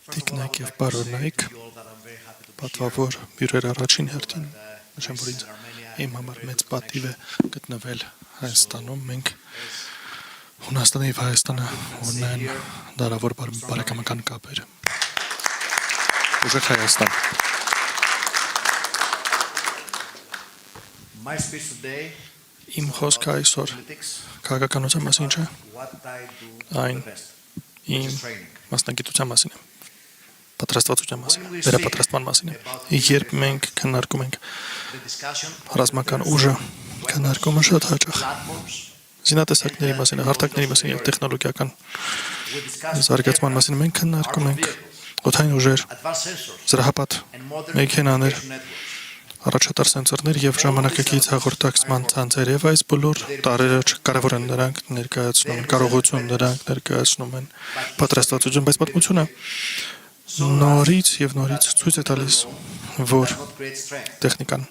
Տիկնայք և բարոնայք, պատվավոր հյուրեր առաջին հերթին, նշեմ, որ իմ համար մեծ պատիվ է գտնվել Հայաստանում, մենք Հունաստանը և Հայաստանը ունեն դարավոր բարեկամական կապեր։ Ուժեղ Հայաստան։ Իմ խոսքը այսօր քաղաքականության մասին չէ, այն իմ մասնագիտության մասին է, պատրաստվածության մասին է, վերապատրաստման մասին է։ Երբ մենք քննարկում ենք ռազմական ուժը, քննարկումը շատ հաճախ զինատեսակների մասին, հարթակների մասին և տեխնոլոգիական զարգացման մասին մենք քննարկում ենք օդային ուժեր, զրահապատ մեքենաներ, առաջատար սենսորներ և ժամանակակից հաղորդակցման ցանցեր, եւ այս բոլոր տարրերը կարևոր են, նրանք ներկայացնում են կարողություն, նրանք ներկայացնում են պատրաստվածություն, բայց պատմությունը նորից եւ նորից ցույց է տալիս, որ տեխնիկան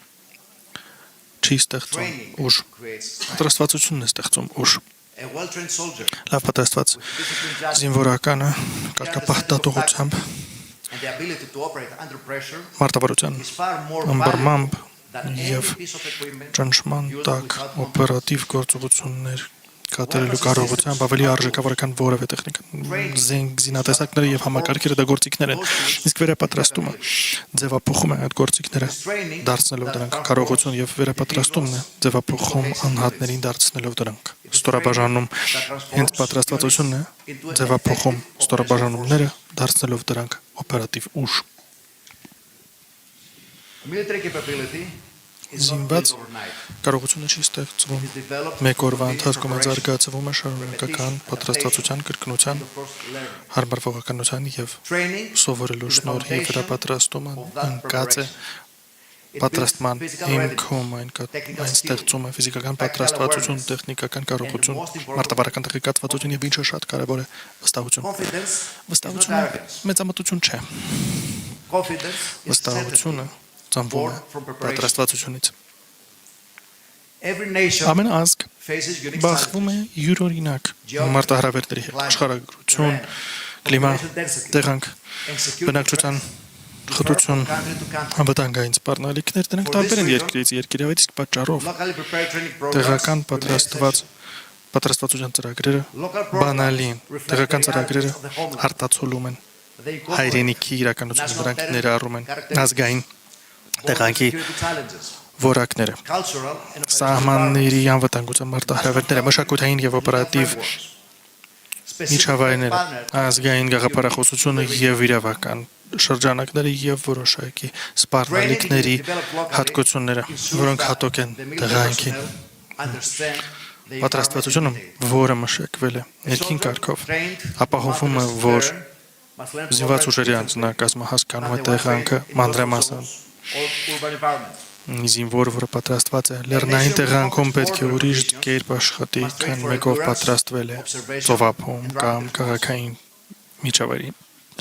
չի ստեղծում ուժ, պատրաստվածությունն է ստեղծում ուժ։ Լավ պատրաստված զինվորականը կարգապահտատողությամբ մարտավարության ըմբռնմամբ և ճնշման տակ օպերատիվ գործողություններ կատարելու կարողությամբ ավելի արժեքավոր է, քան որևէ տեխնիկա։ Զինատեսակները և համակարգերը դա գործիքներ են, իսկ վերապատրաստումը ձևափոխում է այդ գործիքները, դարձնելով դրանք կարողություն, և վերապատրաստումն է ձևափոխում անհատներին, դարձնելով դրանք ստորաբաժանում, հենց պատրաստվածությունն է ձևափոխում ստորաբաժանումները, դարձնելով դրանք օպերատիվ ուժ։ Զինված կարողությունը չի ստեղծվում մեկ օրվա ընթացքում, զարգացվում է շարունակական պատրաստվածության, կրկնության, հարմարվողականության և սովորելու շնորհիվ վերապատրաստումը ընկած է պատրաստման հիմքում, այն ստեղծում է ֆիզիկական պատրաստվածություն, տեխնիկական կարողություն, մարտավարական տեղեկատվություն և ինչը շատ կարևոր է, վստահություն։ Վստահությունը մեծամտություն չէ։ Վստահությունը ծնվում է պատրաստվածությունից։ Ամեն ազգ բախվում է յուրօրինակ մարտահրավերների հետ, աշխարհագրություն, կլիմա, տեղանք, բնակչության խտություն, անվտանգային սպառնալիքներ, դրանք տարբեր են երկրից երկիր, այդ իսկ պատճառով տեղական պատրաստվածության ծրագրերը բանալի են, տեղական ծրագրերը արտացոլում են հայրենիքի իրականությունը, դրանք ներառում են ազգային տեղանքի որակները, սահմանների անվտանգության մարտահրավերները, մշակութային և օպերատիվ միջավայրները, ազգային գաղափարախոսությունը և իրավական շրջանակները և որոշակի սպառնալիքների հատկությունները, որոնք հատուկ են տեղանքին։ Պատրաստվածությունը, որը մշակվել է ներքին կարգով, ապահովում է, որ զինված ուժերի անձնակազմը հասկանում է տեղանքը մանրամասն։ Զինվորը, որը պատրաստված է լեռնային տեղանքում, պետք է ուրիշ կերպ աշխատի, քան մեկով պատրաստվել է ծովափում կամ քաղաքային միջավայրի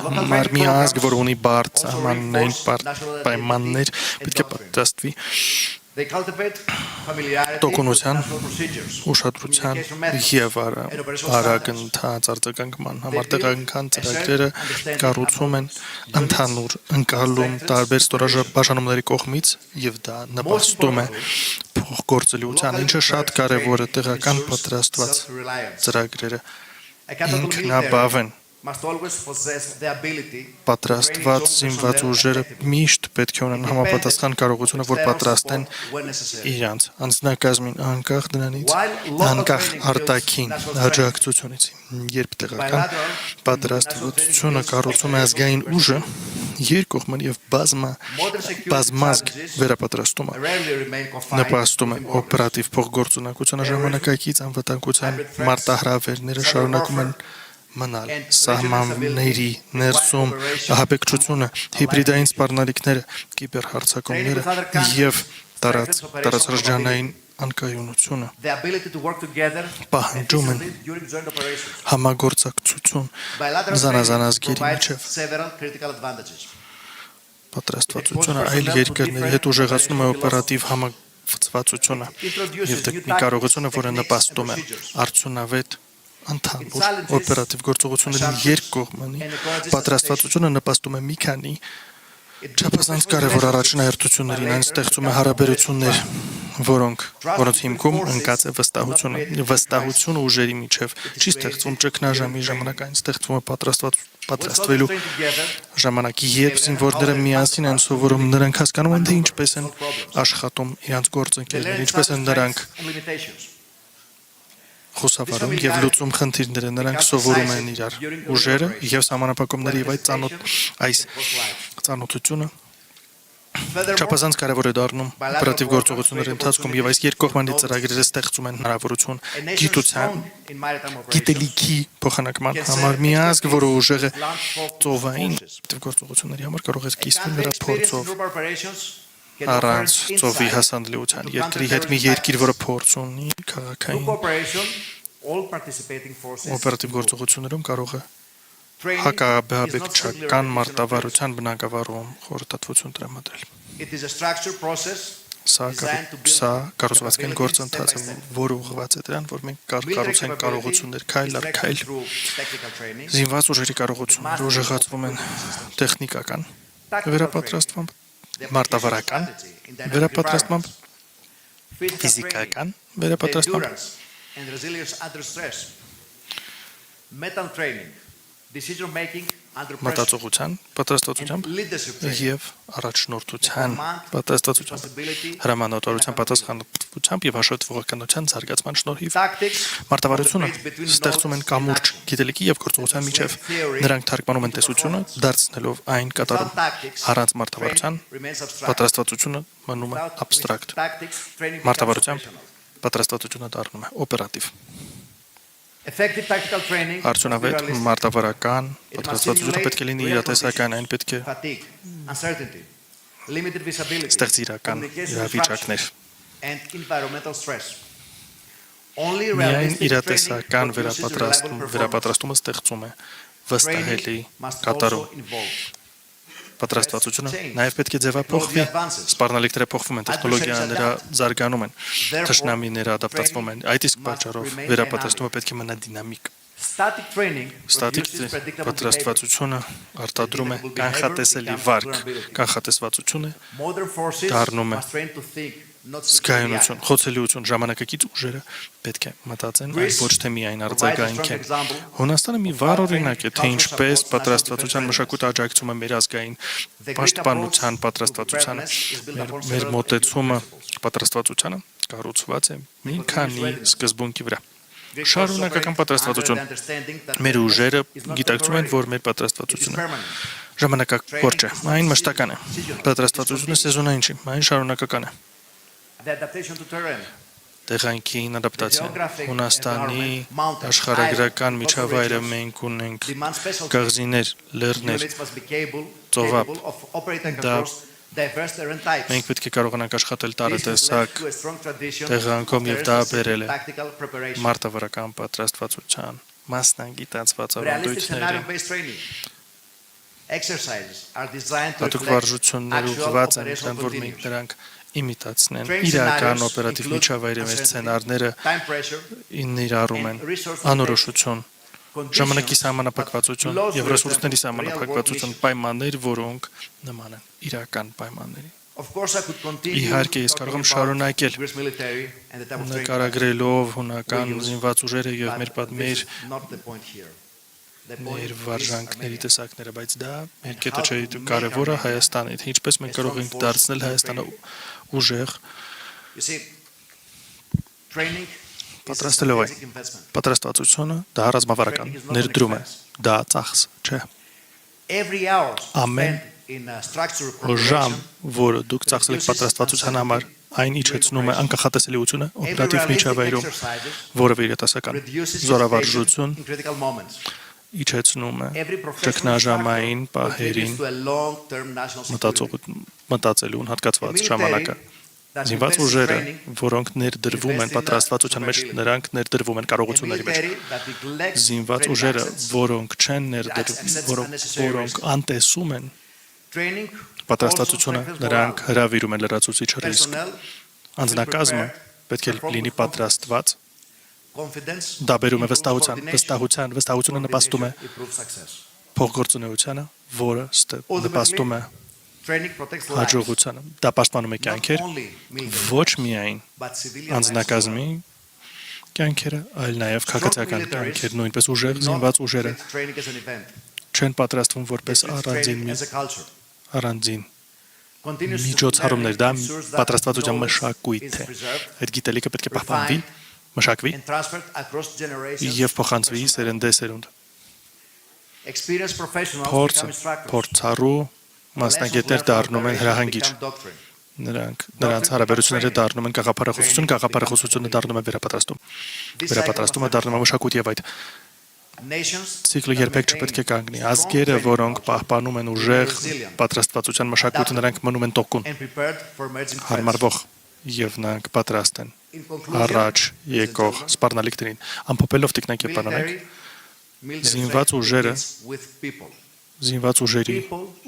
համար։ Մի ազգ, որ ունի բարդ սահմանային պայմաններ, պետք է պատրաստվի տոկունության, ուշադրության և արագընթաց արձագանքման համար։ Տեղական ծրագրերը կառուցվում են ընդհանուր ընկալում տարբեր ստորաբաժանումների կողմից, և դա նպաստում է փոխգործելիության, ինչը շատ կարևոր է։ Տեղական պատրաստված ծրագրերը ինքնաբավ են։ Պատրաստված զինված ուժերը միշտ պետք է ունենան համապատասխան կարողությունը, որ պատրաստեն իրենց անձնակազմին, անկախ դրանից, անկախ արտաքին աջակցությունից։ Երբ տեղական պատրաստվածությունը կառուցում է ազգային ուժը, երկկողմանի և բազմազգ վերապատրաստումը նպաստում է օպերատիվ փոխգործունակությանը, ժամանակակից անվտանգության մարտահրավերները շարունակում են մնալ, սահմանների ներսում ահաբեկչությունը, հիբրիդային սպառնալիքները, կիբերհարձակումները և տարածաշրջանային անկայունությունը պահանջում են համագործակցություն զանազան ազգերի միջև։ Պատրաստվածությունը այլ երկրների հետ ուժեղացնում է օպերատիվ համակցվածությունը և տեխնիկ կարողությունը, որը նպաստում է արդյունավետ Ընդհանուր օպերատիվ գործողությունների երկկողմանի պատրաստվածությունը նպաստում է մի քանի չափազանց կարևոր առաջնահերթություններին, այն ստեղծում է հարաբերություններ, որոնց հիմքում ընկած է վստահությունը։ Վստահությունը ուժերի միջև չի ստեղծվում ճգնաժամի ժամանակ, այն ստեղծվում է պատրաստվելու ժամանակ, երբ զինվորները միասին են սովորում, նրանք հասկանում են, թե ինչպես են աշխատում իրենց գործընկերները, ինչպես են նրանք խոսավարում եւ լուծում խնդիրները, նրանք սովորում են իրար ուժերը եւ սահմանափակումները եւ այս ծանոթությունը չափազանց կարևոր է դառնում օպերատիվ գործողությունների ընթացքում եւ այս երկկողմանի ծրագրերը ստեղծում են հնարավորություն գիտության, գիտելիքի փոխանակման համար միազգ, որը ուժեղ է ծովային գործողությունների համար կարող է կիսվել նրա փորձով առանց ծովի հասանելիության երկրի հետ մի երկիր, որը փորձ ունի քաղաքային օպերատիվ գործողություններում կարող է հակաբեկչական մարտավարության բնագավառում խորհրդատվություն տրամադրել։ Սա կառուցվածքային գործընթաց է, որը ուղղված է դրան, որ մենք կառուցենք կարողություններ քայլ առ քայլ։ Զինված ուժերի կարողությունները ուժեղացվում են տեխնիկական վերապատրաստմամբ, մարտավարական վերապատրաստմամբ, ֆիզիկական վերապատրաստմամբ, մտածողության պատրաստվածությամբ եւ առաջնորդության պատրաստվածությամբ, հրամանատարության պատասխանատվությամբ եւ հաշվետվողականության զարգացման շնորհիվ մարտավարությունը ստեղծում են կամուրջ գիտելիքի եւ գործողության միջև, նրանք թարգմանում են տեսությունը, դարձնելով այն կատարում։ Առանց մարտավարության պատրաստվածությունը մնում է абստրակտ։ Մարտավարությամբ պատրաստվածությունը դառնում է օպերատիվ։ Արդյունավետ մարտավարական պատրաստվածությունը պետք է լինի իրատեսական, այն պետք է ստեղծի իրական իրավիճակներ։ Միայն իրատեսական վերապատրաստումը ստեղծում է վստահելի կատարում։ Պատրաստվածությունը նաև պետք է ձևափոխվի, սպառնալիքները փոխվում են, տեխնոլոգիաները զարգանում են, թշնամիները ադապտացվում են, այդ իսկ պատճառով վերապատրաստումը պետք է մնա դինամիկ։ Ստատիկ պատրաստվածությունը արտադրում է կանխատեսելի վարկ, կանխատեսվածությունը դառնում է զգայունություն, խոցելիություն, ժամանակակից ուժերը պետք է մտածեն, այլ ոչ թե միայն արձագանք են։ Հունաստանը մի վառ օրինակ է, թե ինչպես պատրաստվածության մշակույթը աջակցում է մեր ազգային պաշտպանության պատրաստվածությանը, մեր մոտեցումը պատրաստվածությանը կառուցված է մի քանի սկզբունքի վրա։ Շարունակական պատրաստվածություն։ Մեր ուժերը գիտակցում են, որ մեր պատրաստվածությունը ժամանակակորճ է, այն մշտական է։ Պատրաստվածությունը սեզոնային չի, այն շարունակական է։ Տեղանքին ադապտացիան։ Հունաստանի աշխարհագրական միջավայրը մենք ունենք գաղզիներ, լեռներ, ծովափ։ Մենք պետք է կարողանանք աշխատել տարատեսակ տեղանքում եւ դա բերել է մարտավարական պատրաստվածության մասնագիտացված ավանդույթների։ Հատուկ վարժություններ ուղղված են դրան, որ մենք նրանք իմիտացնեն իրական օպերատիվ միջավայրի մեր սցենարները ներառում են անորոշություն, ժամանակի սահմանափակվածություն եւ ռեսուրսների սահմանափակվածություն, պայմաններ, որոնք նման են իրական պայմանների։ Իհարկե, ես կարող եմ շարունակել նկարագրելով հունական զինված ուժերը եւ մեր վարժանքների տեսակները, բայց դա մեր կետը չէ, կարևորը Հայաստանն է, թե ինչպես մենք կարող ենք դարձնել Հայաստանը ուժեղ պատրաստելով այն պատրաստվածությունը, դա ռազմավարական ներդրում է, դա ծախս չէ։ Ամեն ժամ, որը դուք ծախսել եք պատրաստվածության համար, այն իջեցնում է անկախատեսելիությունը օպերատիվ միջավայրում, որևէ իրատեսական զորավարժություն իջեցնում է ճգնաժամային պահերին մտածելուն հատկացված ժամանակը։ Զինված ուժերը, որոնք ներդրվում են պատրաստվածության մեջ, նրանք ներդրվում են կարողությունների մեջ։ Զինված ուժերը, որոնք չեն ներդրվում, որոնք անտեսում են պատրաստվածությունը, նրանք հրավիրում են լրացուցիչ ռիսկ։ Անձնակազմը պետք է լինի պատրաստված Դա բերում է վստահությունը նպաստում է փոխգործունեությանը, որը նպաստում է հաջողությանը։ Դա պաշտպանում է կյանքեր ոչ միայն անձնակազմի կյանքերը, այլ նաև քաղաքացիական կյանքեր, նույնպես ուժեղ զինված ուժերը չեն պատրաստվում որպես առանձին միջոցառումներ, դա պատրաստվածության մշակույթ է։ Այդ գիտելիքը պետք է պահպանվի, մշակվի եւ փոխանցվի սերնդեսերունդ։ Փորձառու մասնագետներ դառնում են հրահանգիչ։ Նրանց հարաբերությունները դառնում են գաղափարախոսությունը դառնում է վերապատրաստումը դառնում է մշակույթ եւ այդ ցիկլը երբեք չպետք է կանգնի։ Ազգերը, որոնք պահպանում են ուժեղ պատրաստվածության մշակույթը, նրանք մնում են տոկուն, հարմարվող եւ նրանք պատրաստ են առաջ եկող սպառնալիքներին։ Ամփոփելով տիկնակ եւ պարոնայք, զինված ուժերի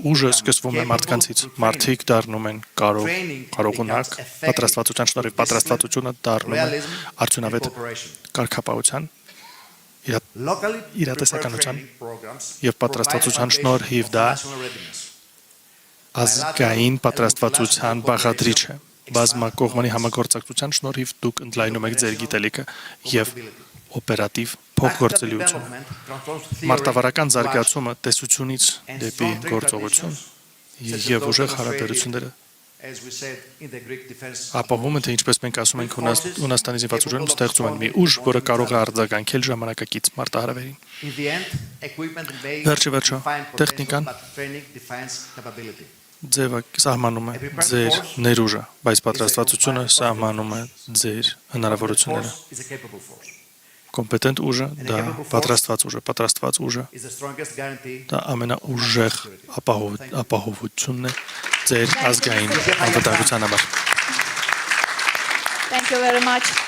ուժը սկսվում է մարդկանցից։ Մարդիկ դառնում են կարողունակ, պատրաստվածության շնորհիվ պատրաստվածությունը դառնում է արդյունավետ կարգապահության, իրատեսականության եւ պատրաստվածության շնորհիվ դա ազգային պատրաստվածության բաղադրիչ է։ Բազմակողմանի համագործակցության շնորհիվ դուք ընդլայնում եք ձեր գիտելիքը եւ օպերատիվ փոխգործելիությունը։ Մարտավարական զարգացումը տեսությունից դեպի գործողություն եւ ուժեղ հարաբերությունները ապահովում են, թե ինչպես մենք ասում ենք Հունաստանի զինված ուժերում ստեղծում են մի ուժ, որը կարող է արձագանքել ժամանակակից մարտահրավերին։ Վերջը տեխնիկան ձևը սահմանում է ձեր ներուժը, բայց պատրաստվածությունը սահմանում է ձեր հնարավորությունները։ Կոմպետենտ ուժը դա պատրաստված ուժը դա ամենաուժեղ ապահովությունն է ձեր ազգային անվտանգության համար։ Thank you very much.